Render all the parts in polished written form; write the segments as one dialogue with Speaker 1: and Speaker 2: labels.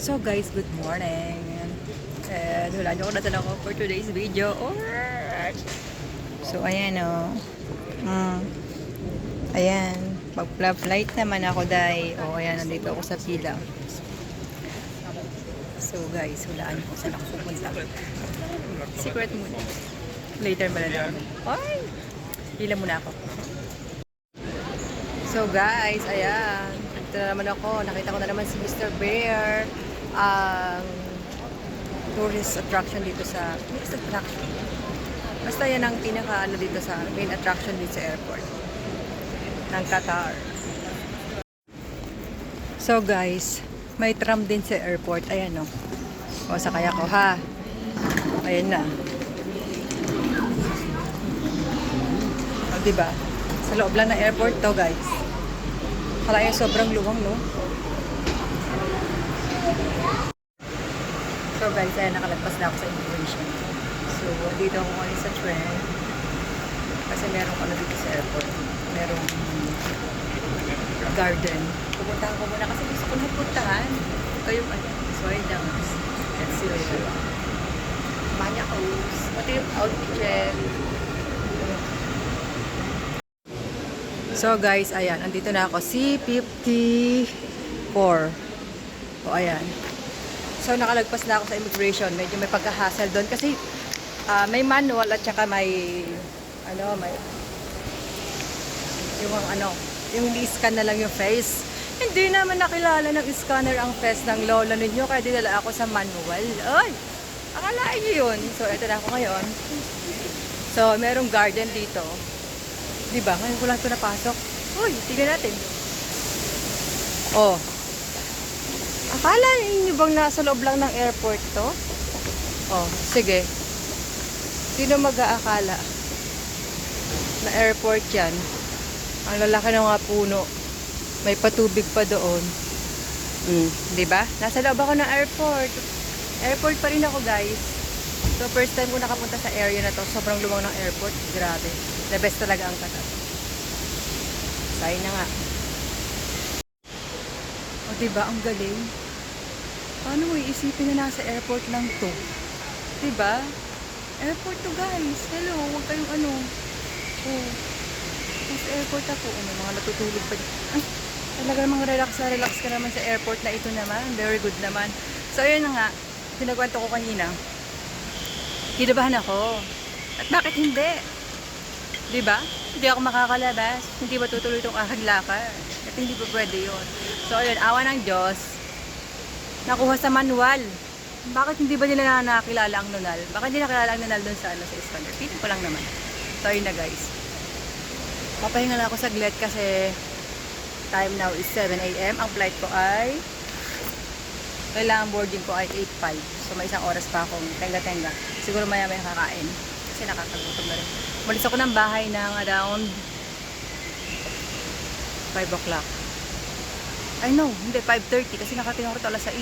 Speaker 1: So guys, good morning. And wala nyo ko natin ako for today's video. Alright. So ayan o. Ayan. Mag-flight naman ako dahil. O ayan, nandito ako sa pila. So guys, hulaan ko saan ako pupunta. Secret muna. Later malalaman. Ay! Pila muna ako. So guys, ayan. Ito na naman ako. Nakita ko na naman si Mr. Bear. Tourist attraction dito sa tourist attraction. Basta yan ang pinaka ano dito sa main attraction dito sa airport ng Qatar. So guys, may tram din sa airport. Ayan o. O sakay ako ha. Ayan na. O diba? Sa loob lang ng airport to guys. Kaya sobrang luwang no. So guys, ayan, nakalagpas na ako sa immigration. So, dito ako ngayon sa train. Kasi merong ano dito sa airport. Merong garden. Pupuntahan ko muna kasi gusto ko na puntahan. Kayo ano. So, ayun lang. Let's see later. Manya house. Pati yung outfit. So guys, ayan. Andito na ako. C54. O, ayan. So, nakalagpas na ako sa immigration. Medyo may pagka-hassle doon. Kasi, may manual at saka may, yung i-scan na lang yung face. Hindi naman nakilala ng scanner ang face ng lola ninyo. Kaya dinala ako sa manual. Ay! Akalain nyo yun. So, eto na ako ngayon. So, merong garden dito. Diba? Ngayon ko lang ito napasok. Uy, tignan natin. Oh. Akala niyo bang nasa loob lang ng airport to? Oh, sige. Sino mag-aakala na airport yan? Ang lalaki ng mga puno. May patubig pa doon. Diba? Nasa loob ako ng airport. Airport pa rin ako guys. So first time ko nakapunta sa area na to. Sobrang luwang ng airport. Grabe. The best talaga ang Qatar. Sayang na nga. O diba, ang galing. Paano mo iisipin na nasa airport lang to? Diba? Airport to guys. Hello, huwag kayong ano. Oh. Nasa airport ako. Ano, mga natutulog pa. Ay, talaga namang relax na relax ka naman sa airport na ito naman. Very good naman. So, ayun na nga. Pinagkwento ko kanina. Kinabahan ako. At bakit hindi? Diba? Hindi ako makakalabas. Hindi matutuloy itong aking lakad. At hindi pa pwede yun. So, ayun, awa ng Diyos. Nakuha sa manual. Bakit hindi ba nila nakakilala ang nunal? Bakit hindi nakilala ang nunal dun sa, sa scanner? Pitin ko lang naman. So, ayun na guys. Papahinga na ako saglit kasi time now is 7 AM. Ang flight ko ay kailangan boarding ko ay 8:05. So, may isang oras pa akong tenga-tenga. Siguro maya-maya kakain. Kasi nakakagutom na rin. Malis ako ng bahay ng around 5 o'clock. I know, hindi, 5:30 kasi nakatingin ko alas 6.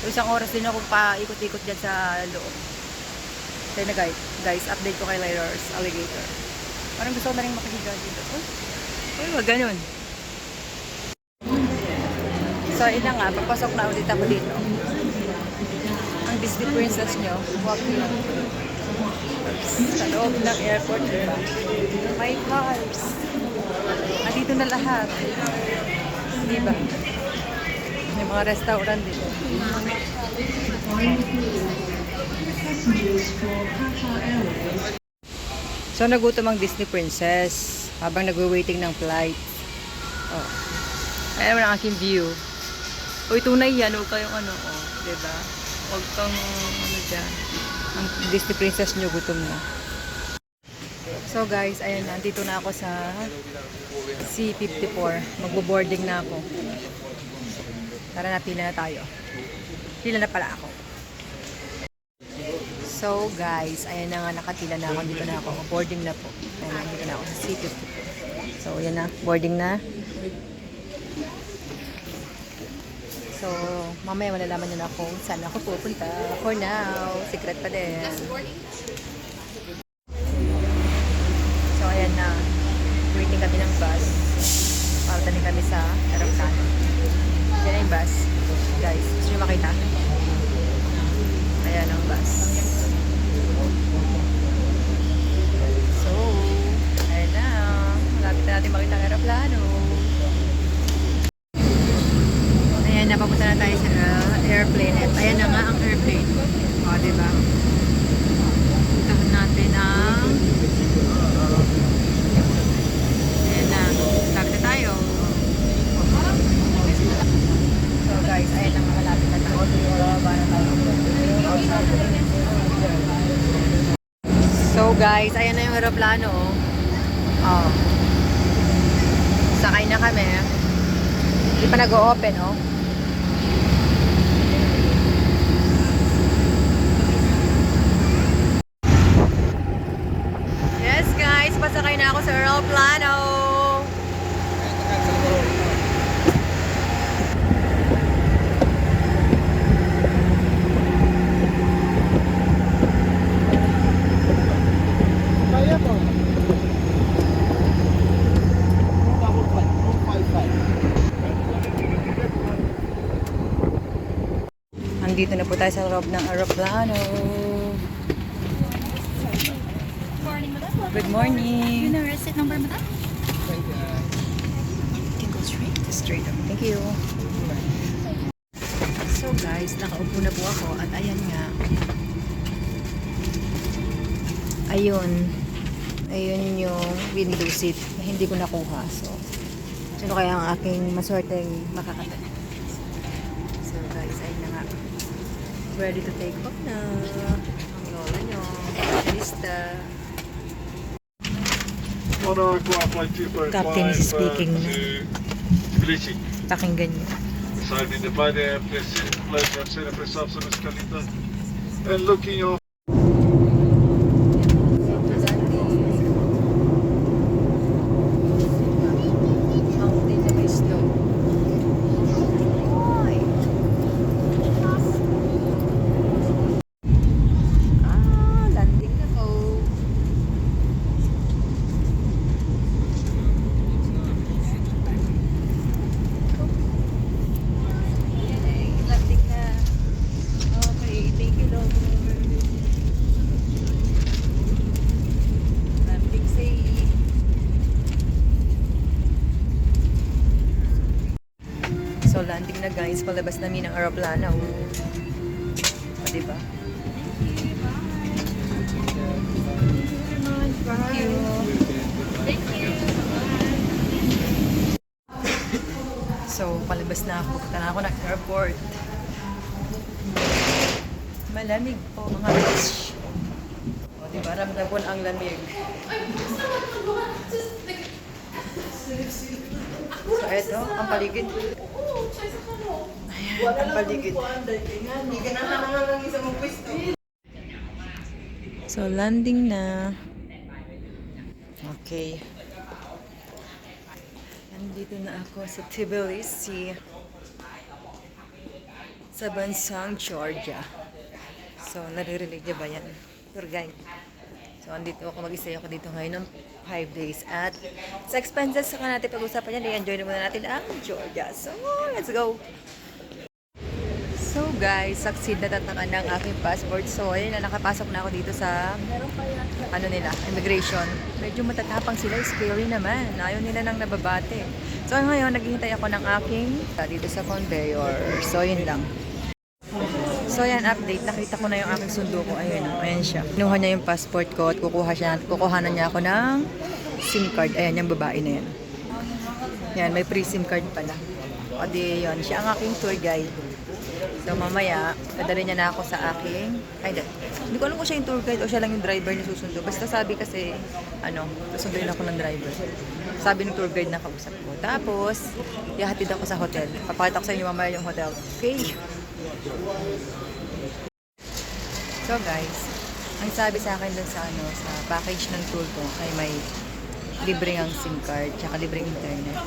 Speaker 1: So, isang oras din ako pa ikot-ikot dyan sa loob. Kaya na guys, update ko kay Lyra's Alligator. Parang gusto ko na rin makahiga dito. Uy, wag ganun. So, yun na nga, papasok na ulit ako dito. Ang Disney Princess nyo, walking sa loob ng airport, diba? May cars. Andito na lahat. Diba? May mga restaurant dito. So, nagutom ang Disney Princess habang nagwe-waiting ng flight. Oh. Ayan naman ang aking view. Uy, tunay yan. Huwag kayong ano. Oh, diba? Huwag kang ano dyan. Ang Disney Princess nyo gutom na. So guys, ayan na. Dito na ako sa C54. Magbo-boarding na ako. Tara na, pila na tayo. Pila na pala ako. So guys, ayan na nga, nakapila na ako. Dito na ako. Boarding na po. Ayan na, dito na ako sa C54. So, ayan na. Boarding na. So, mamaya malalaman nyo na kung saan ako pupunta. For now, secret pa din. So, ayan na. Waiting kami ng bus. Pauta din kami sa aeroplano. Yan na yung bus. Guys, gusto nyo makita? na, papunta na tayo sa airplane. At ayan na nga ang airplane. O, diba? Puntahan natin ang... Ayan na. Lapit na tayo. So guys, ayan na nga, malapit na tayo. So guys, ayan na yung aeroplano. Oh. Sakay na kami. Hindi pa nag-o-open, oh. Yes guys, pasakay na ako sa aeroplano. Andito na po tayo sa loob ng aeroplano. Good morning.
Speaker 2: You know receipt number, madam?
Speaker 1: You can go straight up. Thank you. So guys, nakaupo na po ako at ayan nga. Ayun yung window seat na hindi ko nakuha. So, sino kaya ang aking maswerteng makakata? So guys, ayun na nga. Ready to take off na. Ang lola nyo. Lista. Captain is speaking na. Pakinggan nyo.
Speaker 3: And looking off.
Speaker 1: Mountain na may snow. Ay. Landing na po. Landing na. Okay, thank you Lord. Landing safe. So landing na guys, palabas namin ng aeroplano. O, diba? Thank you.
Speaker 2: Thank you.
Speaker 1: So, palabas na ako. Punta na ako ng airport. Malamig po mga beach. O, diba? Ramdam ko na ang lamig. So, eto, ang paligid. Ayan, ang paligid. So, landing na. Okay. Nandito na ako sa Tbilisi. Sa bansang Georgia. So, naririnig niyo ba yan? Tour guide. So, andito ako, mag-stay ako dito ngayon ng 5 days. At sa expenses, saka natin pag-usapan yan. I-enjoy na muna natin ang Georgia. So, let's go! So guys, succeed na tatakan ng aking passport. So, ayun na, nakapasok na ako dito sa ano nila, immigration. Medyo matatapang sila, scary naman. Ayaw nila nang nababate. So, ngayon, naghihintay ako ng aking dito sa conveyor. So, yun lang. So, yan, update. Nakita ko na yung aking sundo ko. Ayun, ayan siya. Kinuha niya yung passport ko at kukuhanan niya ako ng SIM card. Ayan, yung babae na yan. Yan, may free SIM card pala. O di, yun. Siya ang aking tour guide. So, mamaya, dadalhin niya na ako sa aking... Ay, hindi ko alam kung siya yung tour guide o siya lang yung driver na susundo. Basta sabi kasi, susunduin ako ng driver. Sabi ng tour guide na kausap ko. Tapos, ihahatid ako sa hotel. Papakita ko sa inyo mamaya yung hotel. Okay? So, guys, ang sabi sa akin dun sa, sa package ng tour ko ay may libre ang SIM card, tsaka libre internet.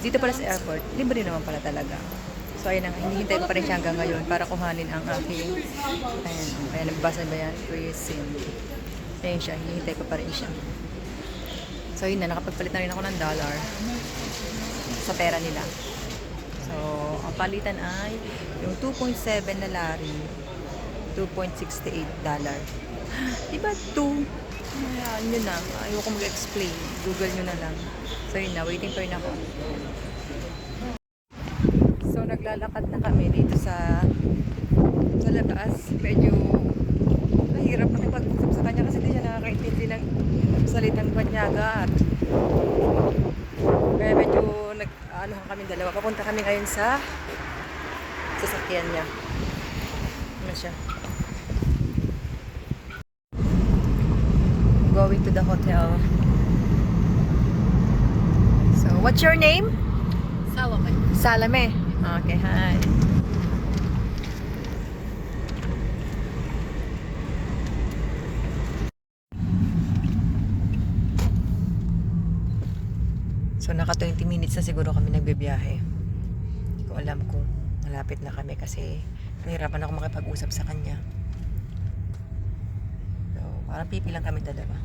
Speaker 1: Dito pala sa airport, libre naman pala talaga. So, ayun ang hinihintay ko pa rin siya hanggang ngayon para kuhanin ang aking, ayan, nagbasa ba yan? Free SIM. Ayun siya, hinihintay ko pa rin siya. So, yun na, nakapagpalit na rin ako ng dollar sa pera nila. So, ang palitan ay yung 2.7 na lari, $2.68. Diba 2? Ayan, yun na. Ayoko mag-explain. Google nyo na lang. So, yun na, waiting pa rin ako. So, naglalakad na kami dito sa labas. Medyo mahirap makipag-usap sa kanya kasi di siya nakakaintindi ng salitang Banyaga. At kaya medyo ano kami dalawa. Papunta kami ngayon sa sasakyan niya. Ano siya? Going to the hotel. So, what's your name?
Speaker 2: Salome.
Speaker 1: Salame. Okay, hi. So, naka 20 minutes na siguro kami nagbibiyahe. Hindi ko alam kung malapit na kami kasi nahirapan ako makipag-usap sa kanya. So, parang pipi lang kami dalawa.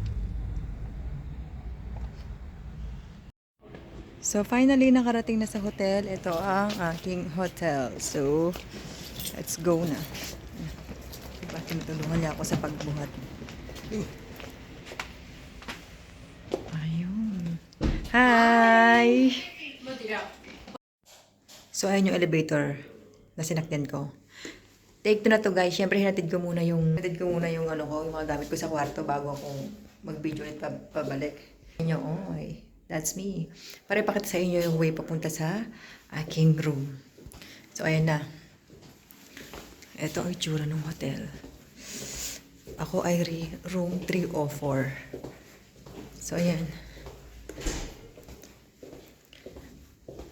Speaker 1: So, finally, nakarating na sa hotel. Ito ang aking hotel. So, let's go na. Diba, tinutulungan niya ako sa pagbuhat. Ayun. Hi! So, ayun yung elevator na sinakyan ko. Take 2 na to, guys. Siyempre, hinatid ko muna yung ano ko, yung mga gamit ko sa kwarto bago ako mag-video ulit pabalik. Ayun yung, oy. That's me. Para ipakita sa inyo yung way papunta sa aking room. So, ayan na. Ito ang itsura ng hotel. Ako ay room 304. So, ayan.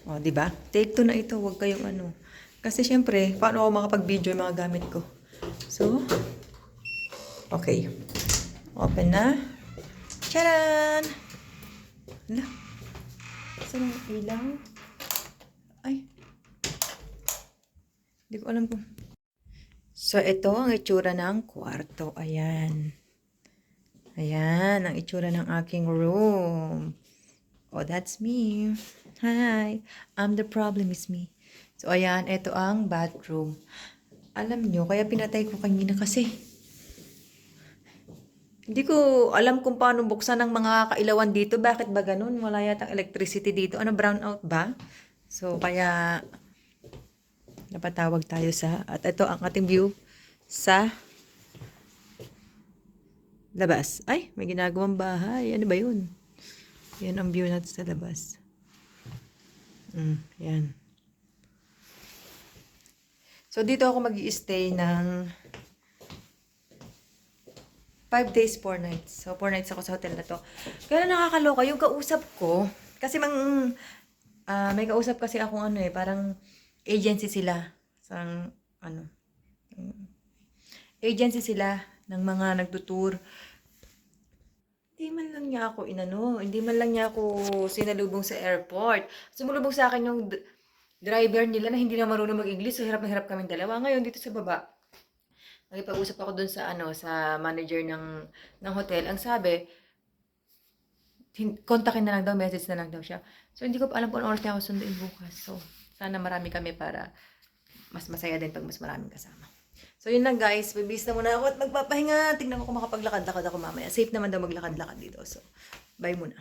Speaker 1: O, diba? Take 2 na ito. Huwag kayong ano. Kasi, syempre, paano ako makapag-video yung mga gamit ko? So, okay. Open na. Charan! Hala. Saan ang ilaw? Ay. Hindi ko alam kung... So, ito ang itsura ng kwarto. Ayan. Ayan, ang itsura ng aking room. Oh, that's me. Hi. The problem is me. So, ayan, ito ang bathroom. Alam nyo, kaya pinatay ko kanina kasi hindi ko alam kung paano buksan ng mga kailawan dito. Bakit ba ganun? Wala yatang electricity dito. Ano, brownout ba? So, kaya napatawag tayo sa... At ito ang ating view sa labas. Ay, may ginagawang bahay. Ano ba yun? Yan ang view natin sa labas. Yan. So, dito ako mag-i-stay ng 5 days, 4 nights. So, 4 nights ako sa hotel na to. Kaya nakakaloka, yung kausap ko, kasi may kausap kasi akong ano parang agency sila. Agency sila ng mga nagtutour. Hindi man lang niya ako hindi man lang niya ako sinalubong sa airport. Sumulubong sa akin yung driver nila na hindi na marunong mag-English. So, hirap na hirap kaming dalawa. Ngayon, dito sa baba, nakipag-usap ako dun sa sa manager ng hotel. Ang sabi, kontakin na lang daw, message na lang daw siya. So, hindi ko pa alam kung ano oras niya ako sunduin bukas. So, sana marami kami para mas masaya din pag mas maraming kasama. So, yun lang guys. Bibis na muna ako at magpapahinga. Tingnan ko kung makapaglakad-lakad ako mamaya. Safe naman daw maglakad-lakad dito. So, bye muna.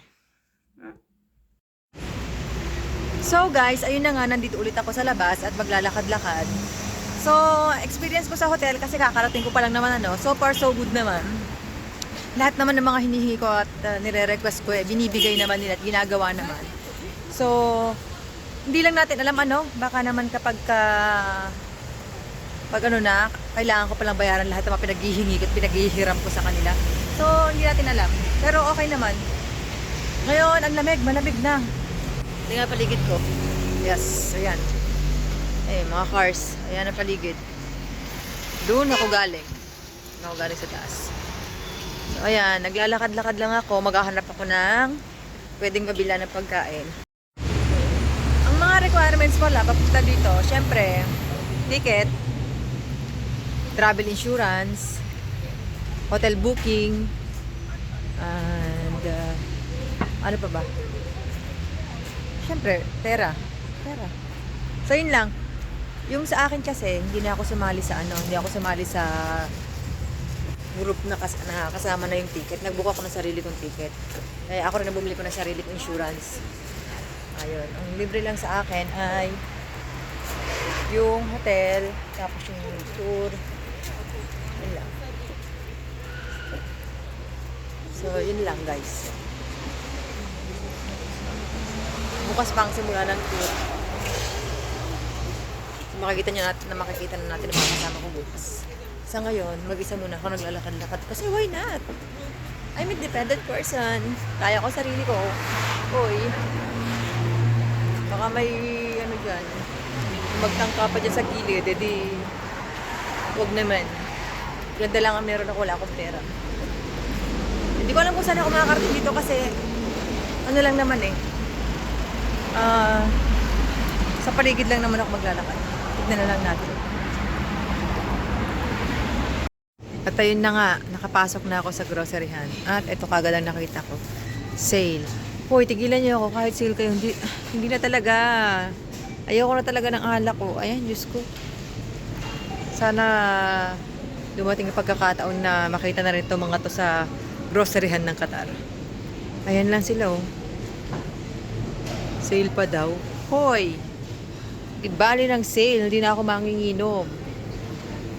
Speaker 1: So, guys, ayun na nga. Nandito ulit ako sa labas at maglalakad-lakad. So, experience ko sa hotel kasi kakarating ko pa lang naman so far so good naman. Lahat naman ng mga hinihingi ko at nire-request ko binibigay naman nila at ginagawa naman. So, hindi lang natin alam baka naman kapag kailangan ko palang bayaran lahat ng mga pinaghihingi at pinaghihiram ko sa kanila. So, hindi natin alam. Pero okay naman. Ngayon, ang lamig, malamig na. Tingnan paligid ko. Yes, ayan. Mga cars. Ayan ang paligid. Doon ako galing. Sa taas. So, ayan. Naglalakad-lakad lang ako. Maghahanap ako ng pwedeng mabila ng pagkain. Ang mga requirements pala, papunta dito, syempre, ticket, travel insurance, hotel booking, and, ano pa ba? Syempre, pera. So, yun lang. Yung sa akin kasi, hindi na ako sumali sa hindi ako sumali sa group na kasama na yung ticket. Nagbook ako ng sarili kong ticket. Kaya ako rin bumili ko ng sarili kong insurance. Ayun. Ang libre lang sa akin ay yung hotel, tapos yung tour. Yun lang. So, yun lang guys. Bukas pa ang simula ng tour. Makikita na natin ang mga kasama ko bukas. Sa ngayon, mag-isa muna ako naglalakad-lakad kasi why not? I'm a independent person. Kaya ko sarili ko. Hoy. Baka may ano dyan. Magtangka pa dyan sa gilid. Edi, huwag naman. Ganda lang ang meron ako. Wala akong pera. Hindi ko alam kung saan ako makakarating dito kasi ano lang naman eh. Sa paligid lang naman ako maglalakad. Tignan na lang natin. At ayun na nga, nakapasok na ako sa groceryhan. At ito kagad ang nakita ko. Sale. Hoy, tigilan niyo ako kahit sale kayo. Hindi na talaga. Ayoko na talaga ng alak ko. Ayan, Diyos ko. Sana dumating yung pagkakataon na makita na rin itong mga to sa groceryhan ng Qatar. Ayan lang sila oh. Sale pa daw. Hoy! Ibali ng sale. Hindi na ako manginginom.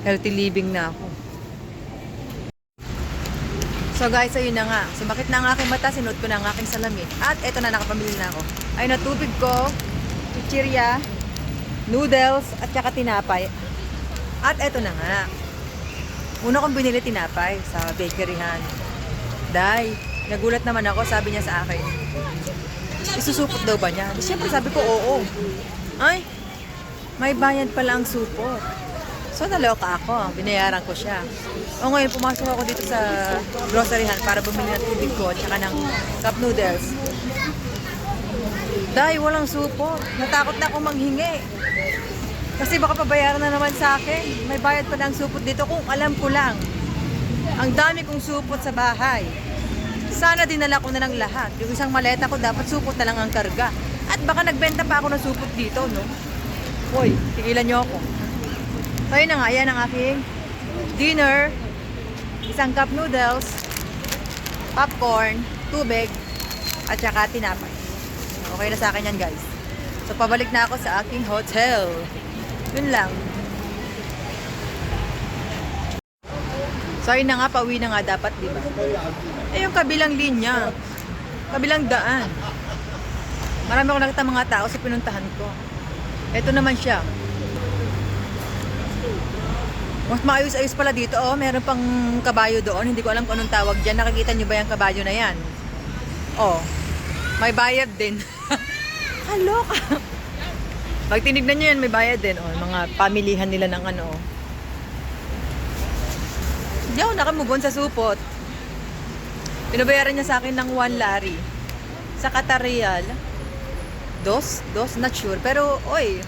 Speaker 1: Healthy living na ako. So guys, ayun na nga. Sumakit na ang aking mata, sinuot ko na ang aking salamin. At eto na, nakapamili na ako. Ayun na, tubig ko, chichirya, noodles, at saka tinapay. At eto na nga. Una kong binili tinapay sa bakeryhan. Dahil, nagulat naman ako, sabi niya sa akin, isusupot daw ba niya? Di syempre sabi ko, oo. Ay, may bayad pala ang supot. So, naloka ako. Binayaran ko siya. O ngayon, pumasok ako dito sa groceryhan para bumili ng tubig ko at saka ng cup noodles. Dahil walang supot. Natakot na akong manghingi. Kasi baka pabayaran na naman sa akin. May bayad pa ng supot dito kung alam ko lang. Ang dami kong supot sa bahay. Sana dinala ko na ng lahat. Yung isang maleta ko, dapat supot na lang ang karga. At baka nagbenta pa ako ng supot dito, no? Hoy, tigilan niyo ako. So, yun na nga, yan ang aking dinner, isang cup noodles, popcorn, tubig, at saka tinapay. Okay na sa akin yan guys. So, pabalik na ako sa aking hotel. Yun lang. So, yun na nga, pauwi na nga dapat, di ba? Eh, yung kabilang linya, kabilang daan. Marami akong nakita mga tao sa pinuntahan ko. Ito naman siya. Mas maayos-ayos pala dito. Oh, meron pang kabayo doon. Hindi ko alam kung anong tawag dyan. Nakikita nyo ba yung kabayo na yan? Oh, may bayad din. Kaloka. Pag tinignan nyo yan, may bayad din. Oh, mga pamilihan nila ng ano. Hindi ako nakamubon sa supot. Pinabayaran niya sa akin ng 1 lari. Sa Qatar Riyal. Dos, not sure. Pero, oy,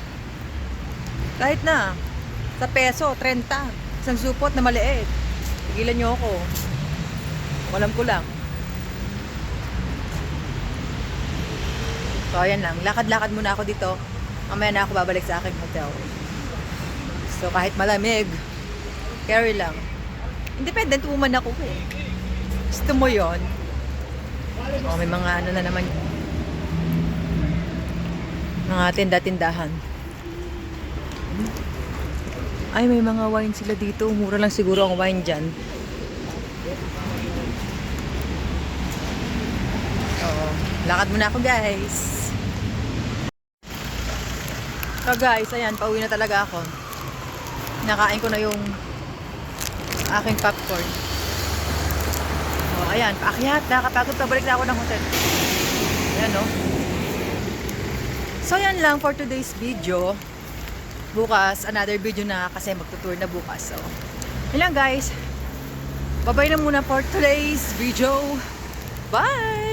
Speaker 1: kahit na. Sa peso, 30. Isang supot na maliit. Tigilan nyo ako. Walam ko lang. So, ayan lang. Lakad-lakad muna ako dito. Mamaya na ako babalik sa aking hotel. So, kahit malamig, carry lang. Independent woman ako eh. Gusto mo yon? Oh, may mga ano na naman. Mga tinda-tindahan. Ay, may mga wine sila dito. Mura lang siguro ang wine dyan. Oo. Lakad muna ako, guys. So, guys, ayan. Pauwi na talaga ako. Nakain ko na yung aking popcorn. O, ayan. Paakyat. Nakapagod. Pabalik na ako ng hotel. Ayan, no? So, yan lang for today's video. Bukas, another video na kasi magtutour na bukas. So, yun lang guys. Bye-bye na muna for today's video. Bye!